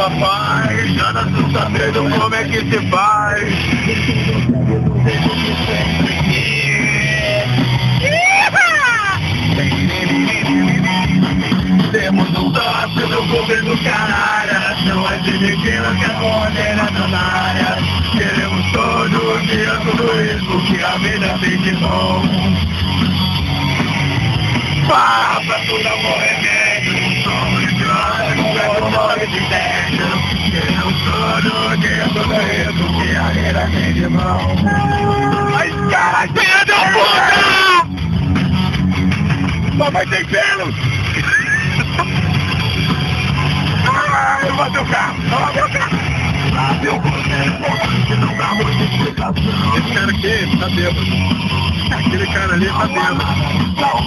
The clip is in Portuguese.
rapaz, já não sabendo como é que se faz. Temos um sócio no governo Canara, não admitimos que a bandeira tá na área. Queremos todo dia tudo isso que a vida tem de bom. Barra pra tudo amor remédio, somos de óleo, morre de tédio. Queremos todo dia tudo isso que a vida tem de bom. Mas cara, filha da puta! Mamãe tem pelos! Eu vou ter o carro, não dá muita explicação. Esse cara aqui tá bêbado. Aquele cara ali tá bêbado. Não!